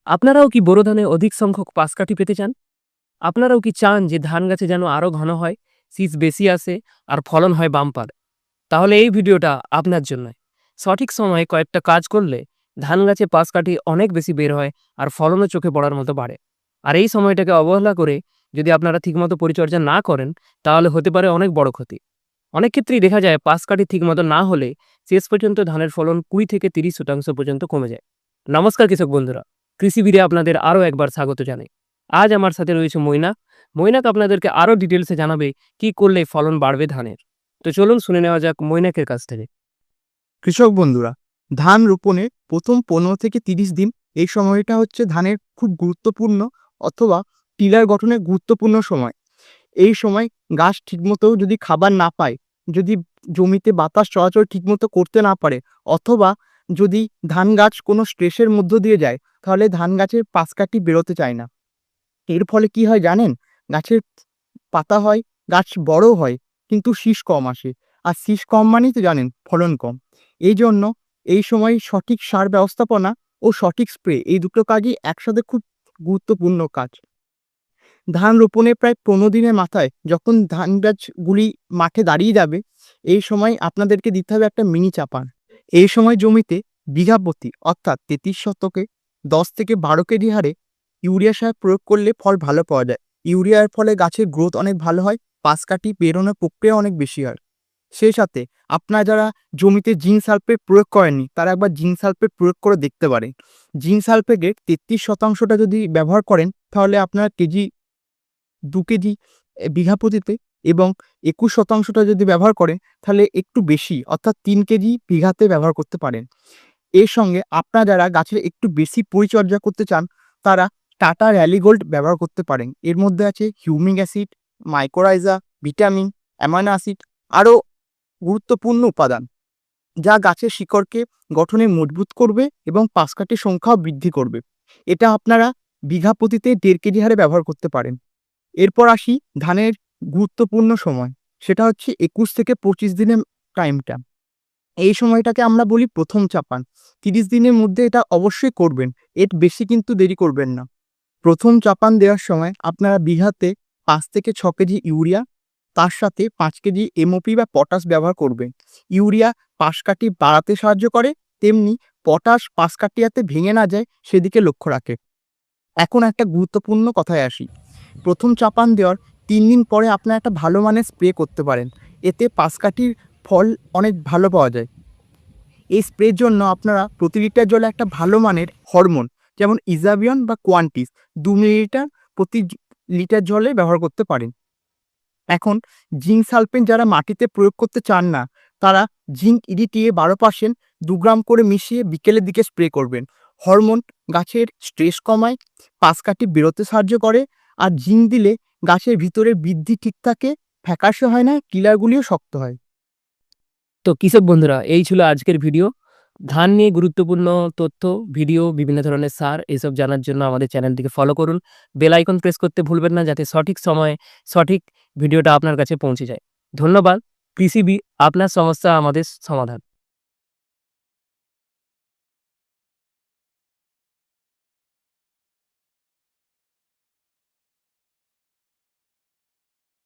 আপনারাও কি বোরো ধানে অধিক সংখ্যক পাশ কাঠি পেতে চান? আপনারাও কি চান যে ধান গাছে যেন আরো ঘন হয়, শীষ বেশি আসে আর ফলন হয় বাম্পার? তাহলে এই ভিডিওটা আপনার জন্য। সঠিক সময়ে কয়েকটা কাজ করলে ধান গাছে পাশ কাঠি অনেক বেশি বের হয় আর ফলনও চোখে পড়ার মতো বাড়ে। আর এই সময়টাকে অবহেলা করে যদি আপনারা ঠিকমতো পরিচর্যা না করেন তাহলে হতে পারে অনেক বড় ক্ষতি। অনেক ক্ষেত্রেই দেখা যায় পাশ কাঠি ঠিকমতো না হলে শেষ পর্যন্ত ধানের ফলন 20 থেকে 30% পর্যন্ত কমে যায়। নমস্কার কৃষক বন্ধুরা, কৃষিবিদে আপনাদের আরও একবার স্বাগত জানাই। আজ আমার সাথে রয়েছে মৈনাক আপনাদেরকে আরও ডিটেলসে জানাবে কি করলে ফলন বাড়বে ধানের। তো চলুন শুনে নেওয়া যাক মৈনাকের কাছ থেকে। কৃষক বন্ধুরা, ধান রোপণের প্রথম 15 থেকে 30 দিন এই সময়টা হচ্ছে ধানের খুব গুরুত্বপূর্ণ অথবা টিলার গঠনের গুরুত্বপূর্ণ সময়। এই সময় গাছ ঠিকমতো যদি খাবার না পায়, যদি জমিতে বাতাস চলাচল ঠিকমতো করতে না পারে, অথবা যদি ধান গাছ কোনো স্ট্রেসের মধ্য দিয়ে যায়, তাহলে ধান গাছের পাশ কাঠি বেরোতে চায় না। এর ফলে কি হয় জানেন? গাছের পাতা হয়, গাছ বড় হয়, কিন্তু শীষ কম আসে। আর শীষ কম মানেই তো জানেন ফলন কম। এইজন্য এই সময় সঠিক সার ব্যবস্থাপনা ও সঠিক স্প্রে এই দুটো কাজই একসাথে খুব গুরুত্বপূর্ণ কাজ। ধান রোপণের প্রায় 15 দিনের মাথায় যখন ধান গাছগুলি মাঠে দাঁড়িয়ে যাবে, এই সময় আপনাদেরকে দিতে হবে একটা মিনি চাপান। এই সময় জমিতে বিঘা প্রতি অর্থাৎ 33 শতকে 10 থেকে 12 কেজি হারে ইউরিয়া সার প্রয়োগ করলে ফল ভালো পাওয়া যায়। ইউরিয়ার ফলে গাছের গ্রোথ অনেক ভালো হয়, পাশ কাঠি বেরোনোর প্রক্রিয়া অনেক বেশি হয়। সেই সাথে আপনারা যারা জমিতে জিঙ্ক সালফেট প্রয়োগ করেননি, তারা একবার জিঙ্ক সালফেট প্রয়োগ করে দেখতে পারেন। জিঙ্ক সালফেটের 33% যদি ব্যবহার করেন, তাহলে আপনার 2 কেজি বিঘা প্রতিতে, এবং 21% যদি ব্যবহার করেন, তাহলে একটু বেশি অর্থাৎ 3 কেজি বিঘাতে ব্যবহার করতে পারেন। এর সঙ্গে আপনারা যারা গাছের একটু বেশি পরিচর্যা করতে চান, তারা টাটা র‍্যালি গোল্ড ব্যবহার করতে পারেন। এর মধ্যে আছে humic acid, mycorrhiza, vitamin, amino acid, আরও গুরুত্বপূর্ণ উপাদান, যা গাছের শিকড়কে গঠনে মজবুত করবে এবং পাশ কাঠির সংখ্যাও বৃদ্ধি করবে। এটা আপনারা বিঘা প্রতিতে 1.5 কেজি হারে ব্যবহার করতে পারেন। এরপর আসি ধানের গুরুত্বপূর্ণ সময়, সেটা হচ্ছে 21 থেকে 25 দিনের টাইমটা। এই সময়টাকে আমরা বলি প্রথম চাপান। 30 দিনের মধ্যে এটা অবশ্যই করবেন, এর বেশি কিন্তু দেরি করবেন না। প্রথম চাপান দেওয়ার সময় আপনারা বিঘাতে 5 থেকে 6 কেজি ইউরিয়া, তার সাথে 5 কেজি এমওপি বা পটাশ ব্যবহার করবেন। ইউরিয়া পাশ কাঠি বাড়াতে সাহায্য করে, তেমনি পটাশ পাশ কাঠি যাতে ভেঙে না যায় সেদিকে লক্ষ্য রাখে। এখন একটা গুরুত্বপূর্ণ কথায় আসি। প্রথম চাপান দেওয়ার 3 দিন পরে আপনারা একটা ভালো মানের স্প্রে করতে পারেন। এতে পাশ কাঠির ফল অনেক ভালো পাওয়া যায়। এই স্প্রের জন্য আপনারা প্রতি লিটার জলে একটা ভালো মানের হরমোন, যেমন ইজাবিয়ন বা কোয়ান্টিস 2 মিলিলিটার প্রতি লিটার জলে ব্যবহার করতে পারেন। এখন জিঙ্ক সালফেট যারা মাটিতে প্রয়োগ করতে চান না, তারা জিঙ্ক ইডিটিএ 12% 2 গ্রাম করে মিশিয়ে বিকেলের দিকে স্প্রে করবেন। হরমোন গাছের স্ট্রেস কমায়, পাশ কাঠি বেরোতে সাহায্য করে, আর জিঙ্ক দিলে গাছের ভিতরে বৃদ্ধি ঠিক থাকে, ফ্যাকাশে হয় না, কিলারগুলিও শক্ত হয়। তো কৃষক বন্ধুরা, এই ছিল আজকের ভিডিও। ধান নিয়ে গুরুত্বপূর্ণ তথ্য, ভিডিও, বিভিন্ন ধরনের সার এসব জানার জন্য আমাদের চ্যানেলটিকে ফলো করুন। বেল আইকন প্রেস করতে ভুলবেন না, যাতে সঠিক সময়ে সঠিক ভিডিওটা আপনার কাছে পৌঁছে যায়। ধন্যবাদ। কৃষিবিদ, আপনার সমস্যা আমাদের সমাধান।